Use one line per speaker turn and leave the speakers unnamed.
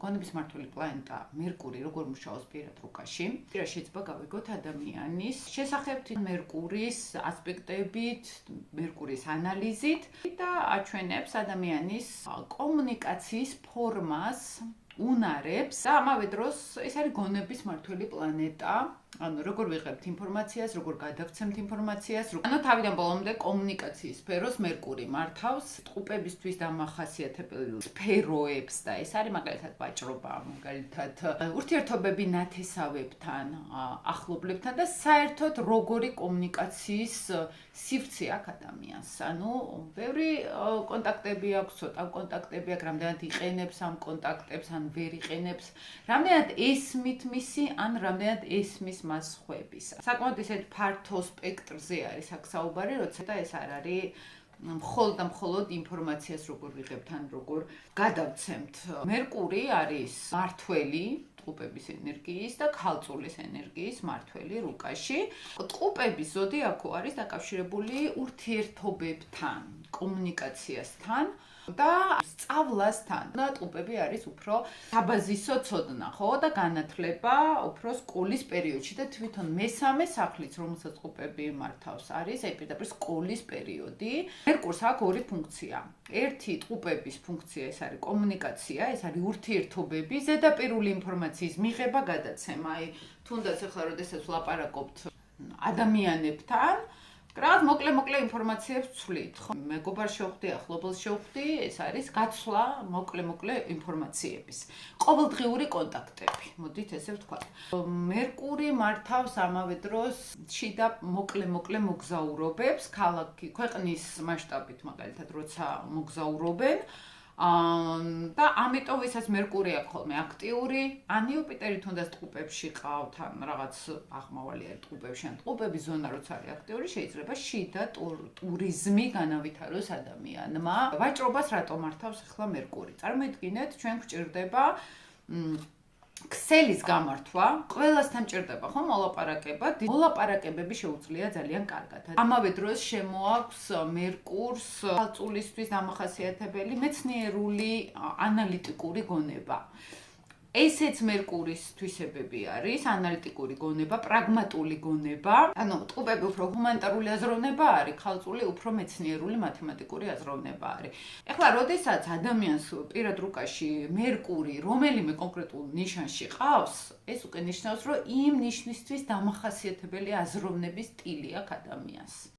გონების მმართველი პლანეტა მერკური როგორ მუშაობს პირად რუკაში. შეიძლება გავიგოთ ადამიანის შესახებ მერკურის ასპექტებით, მერკურის ანალიზით და აჩვენებს ადამიანის კომუნიკაციის ფორმას, უნარებს და ამავე დროს ეს არის გონების მმართველი პლანეტა. ანუ როგორ ვიღებთ ინფორმაციას, როგორ გადავცემთ ინფორმაციას, ანუ თავიდან ბოლომდე კომუნიკაციის სფეროს მერკური მართავს, ტყუპებისთვის დამახასიათებელი სფეროებს და ეს არის მაგალითად ვაჭრობა, მაგალითად ურთიერთობები ნათესავებთან, ახლობლებთან და საერთოდ როგორი კომუნიკაციის სივრცე აქვს ადამიანს. ანუ ბევრი კონტაქტები აქვს, ცოტა კონტაქტები აქვს, რამდენად იყენებს ამ კონტაქტებს, ან ვერ იყენებს, რამდენად ესმით მისი, ან რამდენად ესმის მას ხვევისა. საკმაოდ ისეთ ფართო სპექტრზე არის აქ საუბარი, როცა და ეს არ არის მხოლოდ და მხოლოდ ინფორმაციას როგორ ვიღებთ ან როგორ გადავცემთ. მერკური არის მართველი ტყუპების ენერგიის და ქალწულის ენერგიის მართველი რუკაში. ტყუპების ზოდიაქო არის დაკავშირებული ურთიერთობებთან, კომუნიკაციასთან და სწავლასთან. და ტყუპები არის უფრო საბაზისო ცოდნა, ხო? და განათლება უფრო სკოლის პერიოდში და თვითონ მესამე სახლიც, რომელსაც ტყუპები მართავს, არის პირდაპირ სკოლის პერიოდი. მერკურს აქვს ორი ფუნქცია. ერთი ტყუპების ფუნქცია ეს არის კომუნიკაცია, ეს არის ურთიერთობები, ზედაპირული ინფორმაციის მიღება, გადაცემა. აი, თუნდაც ახლა როდესაც ვლაპარაკობთ ადამიანებთან, რაღაც მოკლე ინფორმაციებს ვცვლით, ხო? მეგობარ შევხვდი, ახლობელს შევხვდი, ეს არის გაცვლა მოკლე ინფორმაციების. ყოველდღიური კონტაქტები, მოდით ესე ვთქვათ. მერკური მართავს ამავე დროს შიდა მოკლე მოგზაურობებს, ქალაქი, ქვეყნის მასშტაბით მაგალითად, როცა მოგზაურობენ. და ამიტომ ვისაც მერკური აქვს ხოლმე აქტიური, ან იუპიტერი თუნდაც ტყუპებში ყავთ, ან რაღაც აღმავალი არის ტყუპებში, ან ტყუპების ზონა როცა არის აქტიური, შეიძლება შიდა ტურიზმი განავითაროს ადამიანმა. ვაჭრობას რატომ მართავს ახლა მერკური? წარმოიდგინეთ, ჩვენ გვჭირდება ქსელის გამართვა, ყველასთან ჭირდება ხო მოლაპარაკება, მოლაპარაკებები შეუძლია ძალიან კარგად. ამავე დროს შემოაქვს მერკურს ქალწულისთვის დამახასიათებელი მეცნიერული ანალიტიკური გონება. ესეც მერკურის თვისებები არის, ანალიტიკური გონება, პრაგმატული გონება. ანუ ტყუპები უფრო ჰუმანიტარული აზროვნება არის, ქალწული უფრო მეცნიერული მათემატიკური აზროვნება არის. ეხლა, როდესაც ადამიანს პირად რუკაში მერკური რომელიმე კონკრეტულ ნიშანში ყავს, ეს უკვე ნიშნავს, რომ იმ ნიშნისთვის დამახასიათებელი აზროვნების სტილი აქვს ადამიანს.